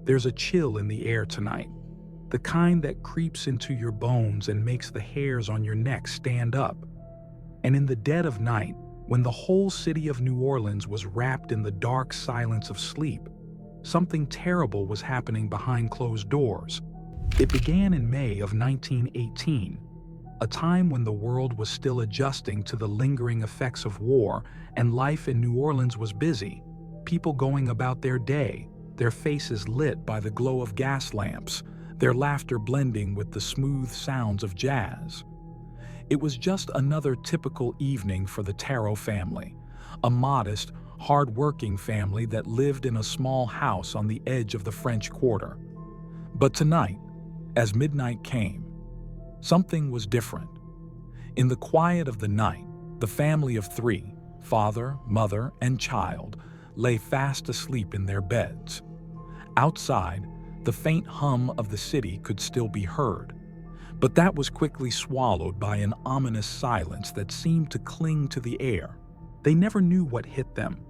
There's a chill in the air tonight, the kind that creeps into your bones and makes the hairs on your neck stand up. And in the dead of night, when the whole city of New Orleans was wrapped in the dark silence of sleep, something terrible was happening behind closed doors. It began in May of 1918, a time when the world was still adjusting to the lingering effects of war and life in New Orleans was busy, people going about their day, their faces lit by the glow of gas lamps, their laughter blending with the smooth sounds of jazz. It was just another typical evening for the Tarot family, a modest, hard-working family that lived in a small house on the edge of the French Quarter. But tonight, as midnight came, something was different. In the quiet of the night, the family of three, father, mother, and child, lay fast asleep in their beds. Outside, the faint hum of the city could still be heard, but that was quickly swallowed by an ominous silence that seemed to cling to the air. They never knew what hit them.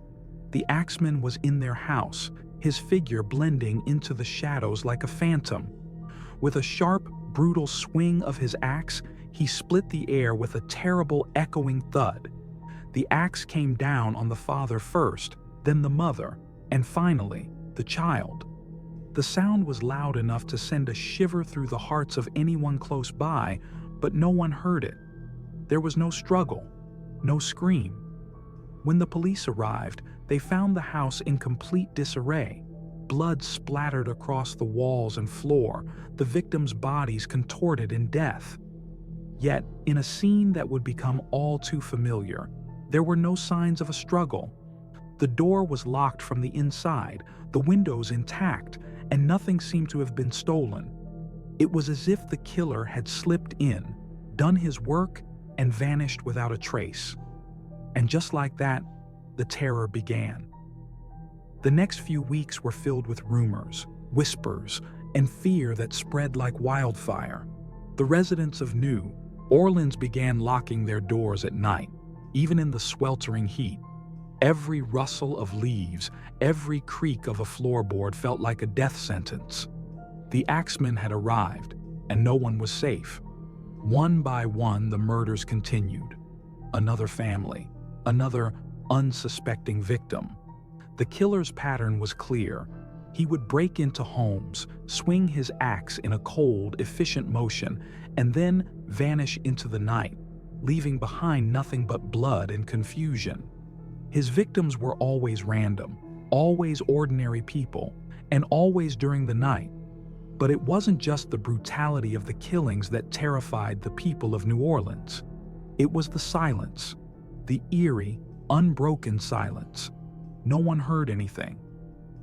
The Axeman was in their house, his figure blending into the shadows like a phantom. With a sharp, brutal swing of his axe, he split the air with a terrible echoing thud. The axe came down on the father first, then the mother, and finally, the child. The sound was loud enough to send a shiver through the hearts of anyone close by, but no one heard it. There was no struggle, no scream. When the police arrived, they found the house in complete disarray. Blood splattered across the walls and floor, the victims' bodies contorted in death. Yet, in a scene that would become all too familiar, there were no signs of a struggle. The door was locked from the inside, the windows intact, and nothing seemed to have been stolen. It was as if the killer had slipped in, done his work, and vanished without a trace. And just like that, the terror began. The next few weeks were filled with rumors, whispers, and fear that spread like wildfire. The residents of New Orleans began locking their doors at night, even in the sweltering heat. Every rustle of leaves, every creak of a floorboard felt like a death sentence. The Axemen had arrived, and no one was safe. One by one, the murders continued. Another family, another unsuspecting victim. The killer's pattern was clear. He would break into homes, swing his axe in a cold, efficient motion, and then vanish into the night, leaving behind nothing but blood and confusion. His victims were always random, always ordinary people, and always during the night. But it wasn't just the brutality of the killings that terrified the people of New Orleans. It was the silence, the eerie, unbroken silence. No one heard anything.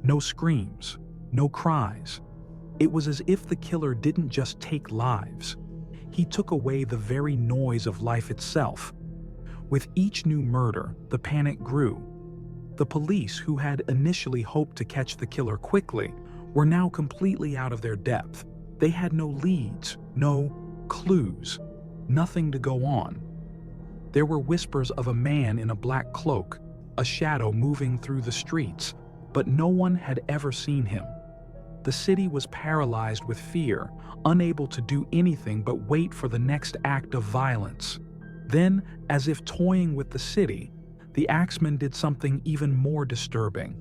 No screams, no cries. It was as if the killer didn't just take lives. He took away the very noise of life itself. With each new murder, the panic grew. The police, who had initially hoped to catch the killer quickly, were now completely out of their depth. They had no leads, no clues, nothing to go on. There were whispers of a man in a black cloak, a shadow moving through the streets, but no one had ever seen him. The city was paralyzed with fear, unable to do anything but wait for the next act of violence. Then, as if toying with the city, the Axeman did something even more disturbing.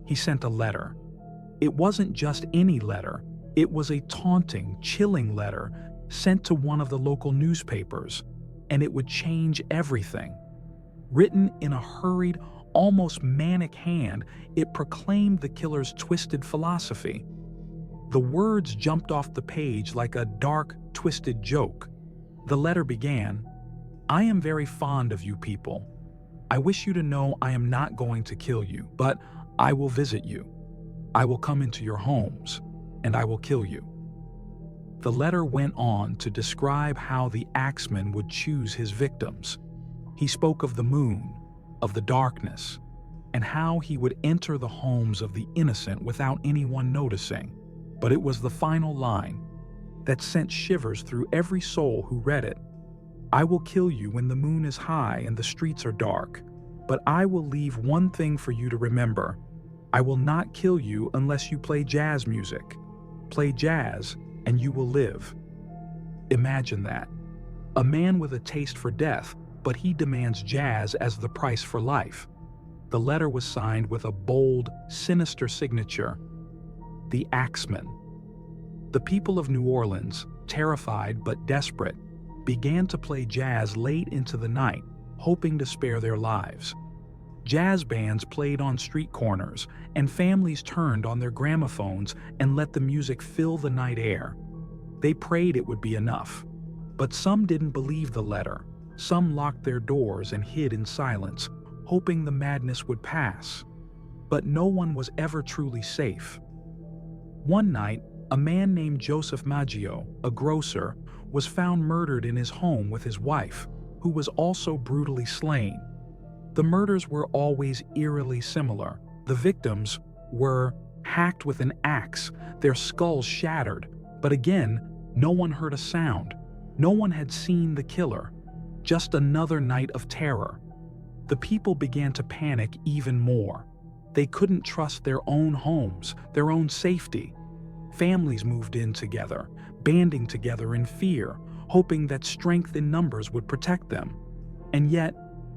He sent a letter. It wasn't just any letter. It was a taunting, chilling letter sent to one of the local newspapers, and it would change everything. Written in a hurried, almost manic hand, it proclaimed the killer's twisted philosophy. The words jumped off the page like a dark, twisted joke. The letter began, "I am very fond of you people. I wish you to know I am not going to kill you, but I will visit you. I will come into your homes, and I will kill you." The letter went on to describe how the Axeman would choose his victims. He spoke of the moon, of the darkness, and how he would enter the homes of the innocent without anyone noticing. But it was the final line that sent shivers through every soul who read it. "I will kill you when the moon is high and the streets are dark, but I will leave one thing for you to remember. I will not kill you unless you play jazz music. Play jazz and you will live. Imagine that. A man with a taste for death, but he demands jazz as the price for life. The letter was signed with a bold, sinister signature, the Axeman. The people of New Orleans, terrified but desperate, began to play jazz late into the night, hoping to spare their lives. Jazz bands played on street corners, and families turned on their gramophones and let the music fill the night air. They prayed it would be enough. But some didn't believe the letter. Some locked their doors and hid in silence, hoping the madness would pass. But no one was ever truly safe. One night, a man named Joseph Maggio, a grocer, was found murdered in his home with his wife, who was also brutally slain. The murders were always eerily similar. The victims were hacked with an axe, their skulls shattered, but again, no one heard a sound. No one had seen the killer. Just another night of terror. The people began to panic even more. They couldn't trust their own homes, their own safety. Families moved in together, banding together in fear, hoping that strength in numbers would protect them. And yet,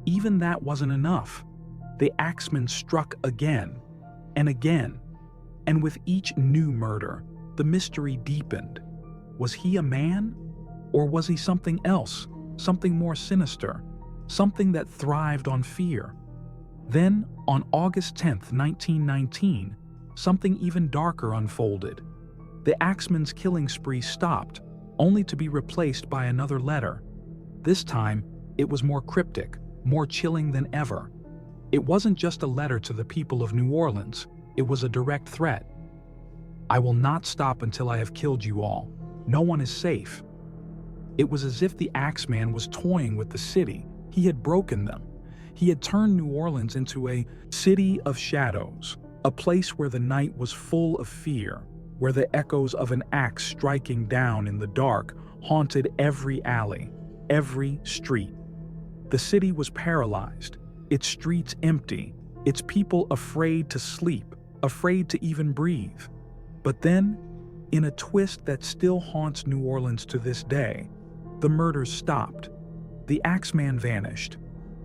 even that wasn't enough. The Axeman struck again and again, and with each new murder, the mystery deepened. Was he a man? Or was he something else, something more sinister, something that thrived on fear? Then, on August 10th, 1919, something even darker unfolded. The Axeman's killing spree stopped, only to be replaced by another letter. This time, it was more cryptic, more chilling than ever. It wasn't just a letter to the people of New Orleans, it was a direct threat. I will not stop until I have killed you all. No one is safe. It was as if the Axeman was toying with the city. He had broken them. He had turned New Orleans into a city of shadows, a place where the night was full of fear, where the echoes of an axe striking down in the dark haunted every alley, every street. The city was paralyzed, its streets empty, its people afraid to sleep, afraid to even breathe. But then, in a twist that still haunts New Orleans to this day, the murders stopped. The Axeman vanished.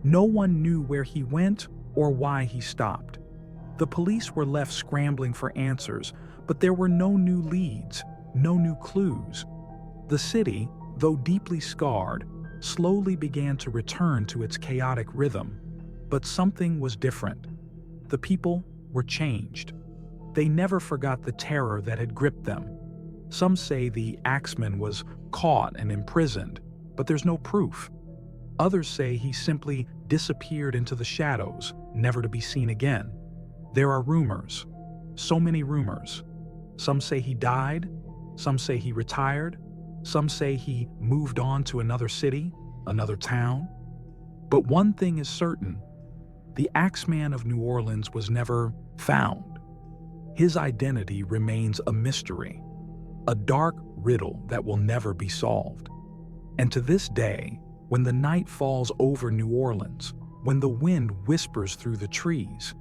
No one knew where he went or why he stopped. The police were left scrambling for answers, but there were no new leads, no new clues. The city, though deeply scarred, slowly began to return to its chaotic rhythm. But something was different. The people were changed. They never forgot the terror that had gripped them. Some say the Axeman was caught and imprisoned, but there's no proof. Others say he simply disappeared into the shadows, never to be seen again. There are rumors, so many rumors. Some say he died, some say he retired, some say he moved on to another city, another town. But one thing is certain, the Axeman of New Orleans was never found. His identity remains a mystery, a dark riddle that will never be solved. And to this day, when the night falls over New Orleans, when the wind whispers through the trees,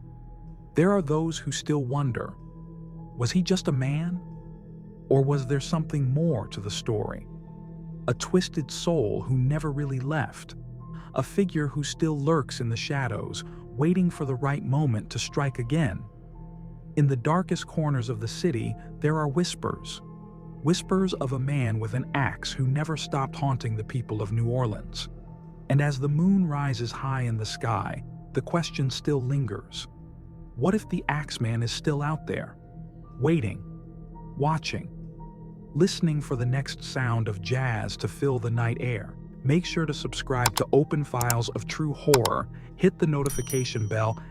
there are those who still wonder, was he just a man? Or was there something more to the story? A twisted soul who never really left, a figure who still lurks in the shadows, waiting for the right moment to strike again. In the darkest corners of the city, there are whispers. Whispers of a man with an axe who never stopped haunting the people of New Orleans. And as the moon rises high in the sky, the question still lingers. What if the Axeman is still out there, waiting, watching, listening for the next sound of jazz to fill the night air? Make sure to subscribe to Open Files of True Horror, hit the notification bell,